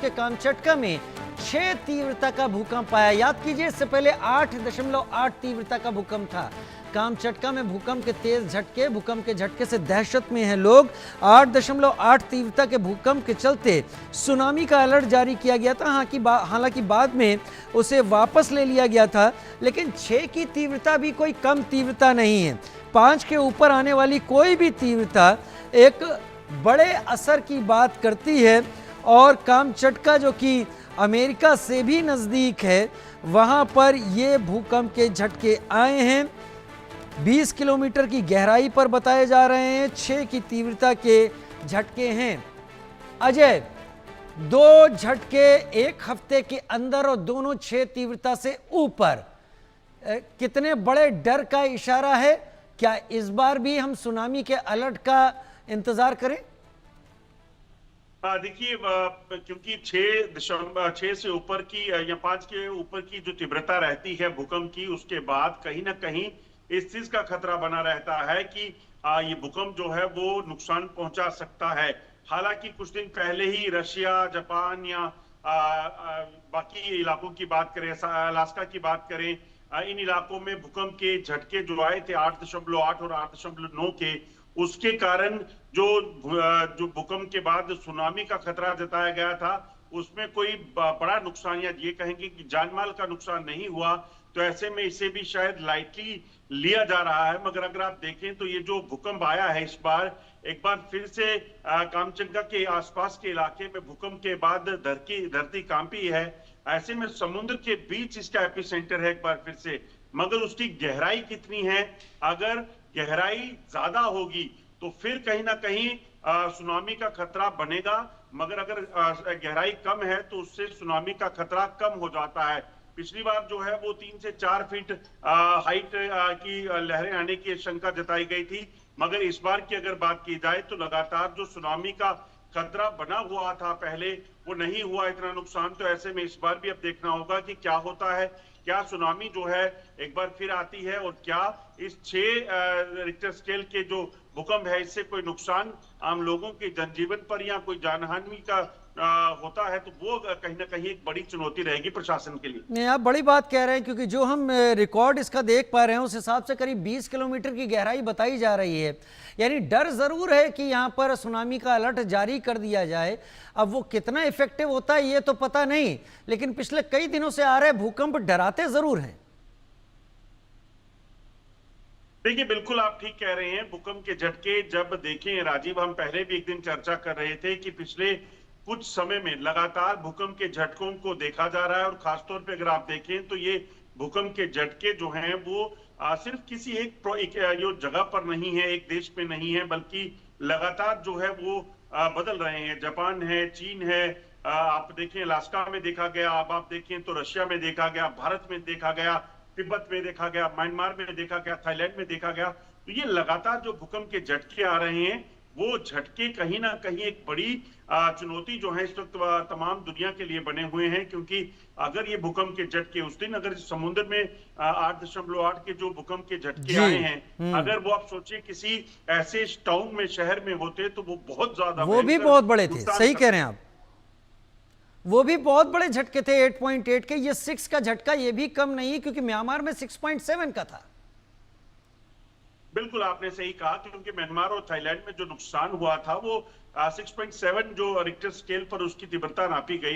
के कामचटका में 6 तीव्रता का भूकंप आया। याद कीजिए, इससे पहले 8.8 तीव्रता का भूकंप था। कामचटका में भूकंप के झटके से दहशत में हैं लोग। 8.8 तीव्रता के भूकंप के चलते सुनामी का अलर्ट जारी किया गया था। हालांकि बाद में उसे वापस ले लिया गया था, लेकिन 6 की तीव्रता भी कोई कम तीव्रता नहीं है। 5 के ऊपर आने वाली कोई भी तीव्रता एक बड़े असर की बात करती है। और कामचटका जो कि अमेरिका से भी नज़दीक है, वहाँ पर ये भूकंप के झटके आए हैं। 20 किलोमीटर की गहराई पर बताए जा रहे हैं। 6 की तीव्रता के झटके हैं। अजय, 2 झटके एक हफ्ते के अंदर और दोनों 6 तीव्रता से ऊपर, कितने बड़े डर का इशारा है। क्या इस बार भी हम सुनामी के अलर्ट का इंतजार करें? देखिए, क्योंकि 6 से ऊपर की या 5 के ऊपर की जो तीव्रता रहती है भूकंप की, उसके बाद कहीं ना कहीं इस चीज का खतरा बना रहता है कि ये भूकंप जो है वो नुकसान पहुंचा सकता है। हालांकि कुछ दिन पहले ही रशिया, जापान या बाकी इलाकों की बात करें, अलास्का की बात करें, इन इलाकों में भूकंप के झटके जो आए थे 8.8 और 8.9 के, उसके कारण जो भूकंप के बाद सुनामी का खतरा जताया गया था, उसमें कोई बड़ा नुकसान या ये कहेंगे कि जानमाल का नुकसान नहीं हुआ। तो ऐसे में इसे भी शायद लाइटली लिया जा रहा है। मगर अगर आप देखें तो ये जो भूकंप आया है इस बार, एक बार फिर से कामचटका के आसपास के इलाके में भूकंप के बाद धरती कांपी है। ऐसे में समुद्र के बीच इसका एपिसेंटर है एक बार फिर से। मगर उसकी गहराई कितनी है? अगर गहराई ज्यादा होगी तो फिर कहीं ना कहीं सुनामी का खतरा बनेगा। मगर अगर गहराई कम है तो उससे सुनामी का खतरा कम हो जाता है। पिछली बार जो है वो 3 से 4 फीट हाइट की लहरें आने की शंका जताई गई थी। मगर इस बार की अगर बात की जाए तो लगातार जो सुनामी का खतरा बना हुआ था पहले, वो नहीं हुआ इतना नुकसान। तो ऐसे में इस बार भी अब देखना होगा कि क्या होता है। क्या सुनामी जो है एक बार फिर आती है, और क्या इस 6 रिक्टर स्केल के जो भूकंप है इससे कोई नुकसान आम लोगों के जनजीवन पर या कोई जानहानि का होता है, तो वो कहीं ना कहीं एक बड़ी चुनौती रहेगी प्रशासन के लिए। नहीं, आप बड़ी बात कह रहे हैं, क्योंकि जो हम रिकॉर्ड इसका देख पा रहे हैं उस हिसाब से करीब 20 किलोमीटर की गहराई बताई जा रही है। यानी डर जरूर है कि यहाँ पर सुनामी का अलर्ट जारी कर दिया जाए। अब वो कितना इफेक्टिव होता है ये तो पता नहीं, लेकिन पिछले कई दिनों से आ रहे भूकंप डराते जरूर हैं। देखिए, बिल्कुल आप ठीक कह रहे हैं। भूकंप के झटके जब देखें राजीव, हम पहले भी एक दिन चर्चा कर रहे थे कि पिछले कुछ समय में लगातार भूकंप के झटकों को देखा जा रहा है। और खासतौर पे अगर आप देखें तो ये भूकंप के झटके जो हैं वो सिर्फ किसी एक जो जगह पर नहीं है, एक देश में नहीं है, बल्कि लगातार जो है वो बदल रहे हैं। जापान है, चीन है, आप देखें अलास्का में देखा गया, अब आप देखें तो रशिया में देखा गया, भारत में देखा गया, तिब्बत में देखा गया, म्यांमार में देखा गया, थाईलैंड में देखा गया। तो ये लगातार जो भूकंप के झटके आ रहे हैं, वो झटके कहीं ना कहीं एक बड़ी चुनौती जो है इस वक्त तमाम दुनिया के लिए बने हुए हैं। क्योंकि अगर ये भूकंप के झटके उस दिन अगर समुद्र में 8.8 के जो भूकंप के झटके आए हैं, अगर वो आप सोचिए किसी ऐसे टाउन में, शहर में होते, तो वो बहुत ज्यादा, वो भी बहुत बड़े थे। सही कह रहे हैं आप, वो भी बहुत बड़े झटके थे 8.8 के। ये 6 का झटका ये भी कम नहीं है, क्योंकि म्यांमार में 6.7 का था। बिल्कुल आपने सही कहा, क्योंकि म्यांमार और थाईलैंड में जो नुकसान हुआ था वो 6.7 जो रिक्टर स्केल पर उसकी तीव्रता नापी गई